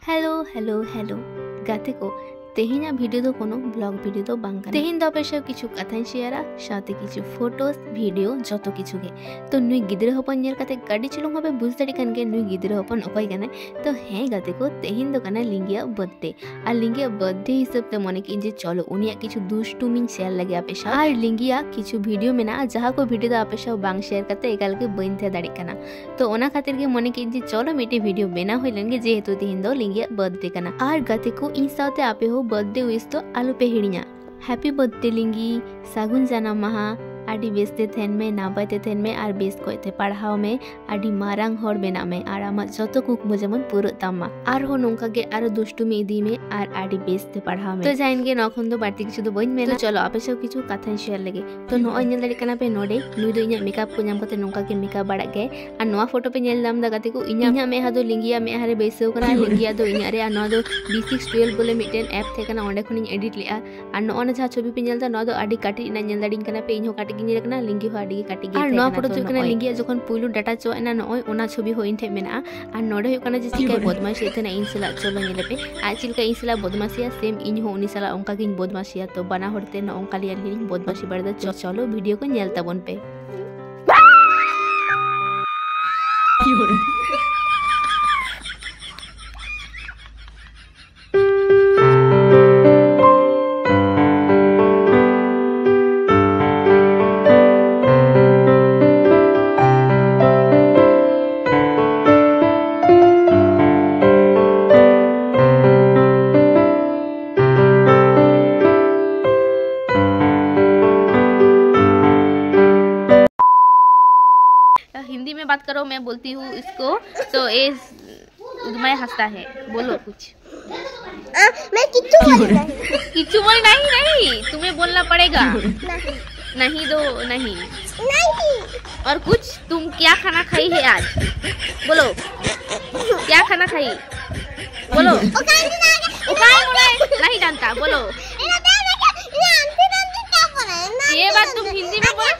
Hello hello hello गाते को तेहिना video दो कोनो ब्लॉग वीडियो दो बांग काना तेहिन दो पेशा किछु कथाई शेयरा साथे किछु फोटोस वीडियो जतो किछु गे तो नुई गिद्रा हपन नेल काते गाड़ी चलुंग हबे बुझ दाड़ी कान गे नुई गिद्रा हपन अकय काना तो हे गाते को तेहिन दो काना लिंगिया बर्थडे आ लिंगिया बर्थडे हिसाब ते मने कि जे चलो उनिया किछु दुष्टुमिन शेयर लगे आपेशा आर लिंगिया किछु वीडियो मेना जहा को वीडियो दा आपेशा बांग शेयर काते एकाल के बइन थे दाड़ी काना तो ओना खातिर गे मने कि जे चलो मिटे वीडियो बेना होइलन गे जेहेतु तेहिन दो लिंगिया बर्थडे काना आर गाते को इन साथे आपे हो बर्थडे विश तो आलू पे हिड़िया हैप्पी बर्थडे लिंगी सागुन जानाम माहा आडी बेस्ते थेन में नाबायते थेन में आर बेस कोइते पढ़ाव में आडी मारांग हर बेना में आर आमा जतो कुकमु जेमन पुरो तामा आर हो नोंका गे आर दुष्टुमी इदी में आर आडी बेस्ते पढ़ाव में तो जाइन गे नखन दो बाड़ती किछु दो बइन मेना तो चलो आपे सब किछु कथा शेयर लगे तो नोय नेल दाड़ी काना पे नोडे नुई दो इnya मेकअप को नाम कते नोंका के मेकअप बाड़ा गे आर नोआ फोटो पे नेल दाम दा गाते को इnya मेहा दो लिंगिया मेहा रे बेसो करा लिंगिया दो इnya रे आर नोआ दो B612 बोले मिटेन ऐप थे काना ओंडे खनिन एडिट लेआ आर नोना जहा छवि पे नेल दा नोआ दो आडी काटी ना नेल दाड़ी काना पे इनो काटी गिनी रकना लिंगी हो आडी काटी गे आर नोआ फोटो तो कना लिंगिया जखन पुइलु डाटा चो एना नोय ओना छवि हो इन थे मेना आर नोडे हो कना जे चिका बदमाशी थेना इन सला चलो नेले पे आ चिलका इन सला बदमाशिया सेम इन हो उनी सला ओंका गिन बदमाशिया तो बना होते न ओंका लिया लिंग बदमाशी बड़दा चलो वीडियो को नेल ताबन पे हिंदी में बात करो, मैं बोलती हूँ इसको तो ये उदमय हंसता है। बोलो कुछ। मैं किच्चू बोली नहीं। किच्चू बोली नहीं, तुम्हें बोलना पड़ेगा। नहीं दो नहीं। और कुछ तुम क्या खाना खाई है आज? बोलो क्या खाना खाई? बोलो। नहीं जानता, बोलो। ये बात तुम हिंदी में बोलो।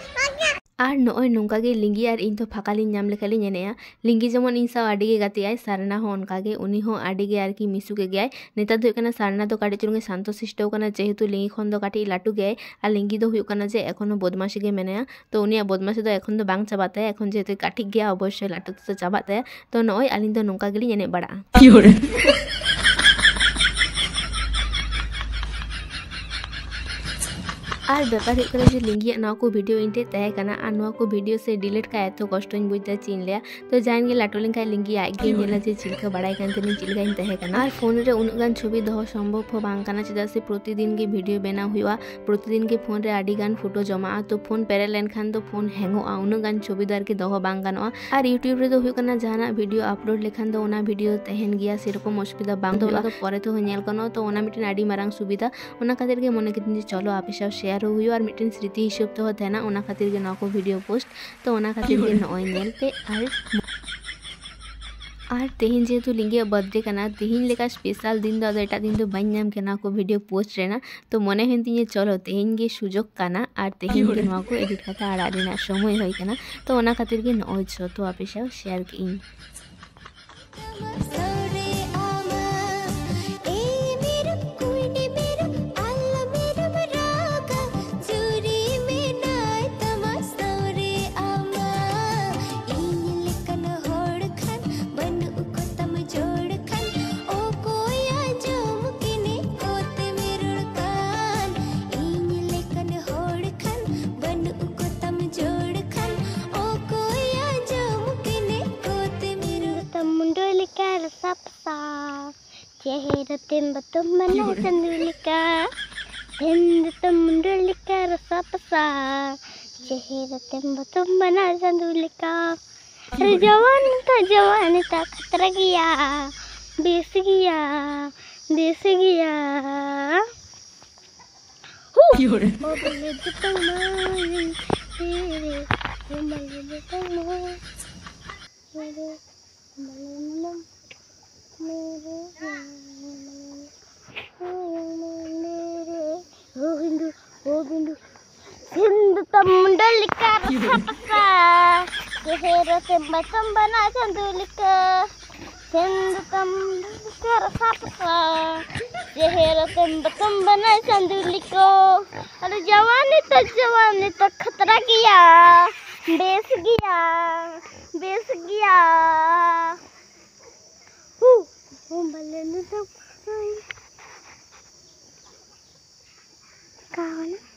Are नोय नोंका gay Lingi are in तो फाकाली नाम लेखाली नेनेया लिंगी जेमन इन सा आडी गे गाते आय सारना हो उनका गे उनी हो आडी गे आर की मिसु के गय नेता दो कना सारना तो काटे चुरंगे शांत शिष्ट कना जेहेतु लिंगी खन दो काटी लाटू गय आर लिंगी दो हुयो कना जे एखोनो बदमाशी गे मेनेया तो उनिया बदमाशी दो एखोन दो बांग चाबाते एखोन जेहेतु काटी गया अवश्य लाटू तो चाबाते तो नोय आलिन दो नोंका गेली नेने बड़ा आर बेपार हुई जे लिंगी ना को वीडियो इन तहे कना आर ना को वीडियो से डिलीट का एतो कष्ट बुझदा चीन लिया तो जान गे लाटो लिंका लिंगी आगे नेला जे चिलका बड़ाई कान तेनी चिलका इन तहे कना आर फोन रे उनगान छवि दो संभव हो बांग कना चदा से प्रतिदिन गे वीडियो बेना हुआ प्रतिदिन के फोन रे आडी गान फोटो जमा तो फोन पेरे लेन खान तो फोन हैंगोआ उनगान छवि दार के दो बांग गानोआ आर यूट्यूब रे दो हुई कना जाना वीडियो अपलोड लेखान दो ओना वीडियो तहन गया सेरकम असुविधा बांग दो परे तो नेल कनो तो ओना मिटन आडी मारांग सुविधा ओना खातिर के मने कितनी चलो आपेशा शेयर हुई और मिटन स्मृति हिसाब तो होता है ना ओना खातिर के नको वीडियो पोस्ट तो ओना खातिर के नय नेल पे आर तेहिन जेहेतु लिंगी बर्थडे कना तेहिन लेका स्पेशल दिन दो एटा दिन दो बाइन नाम के ना को वीडियो पोस्ट रेना तो मने हेंती चलो तेहिन गे सुजोग काना आर तेहिन के नको एडिट करता आर आदिना समय होय कना तो ओना खातिर के नय छ तो आपेशा शेयर के इन Cahaya tembak mana sandulika, hendak temundulika rasa pasar. Cahaya tembak mana sandulika, terjawan tak tergia, desigia. Oh boleh datang main, boleh datang main, Hindu temundulika rasa pasar. Cahaya tembak mana sandulika, hendak temundulika rasa Hera तुम बनाए संदूली को। अरे जवानी तो खतरा किया, base गया। भले न तो कहा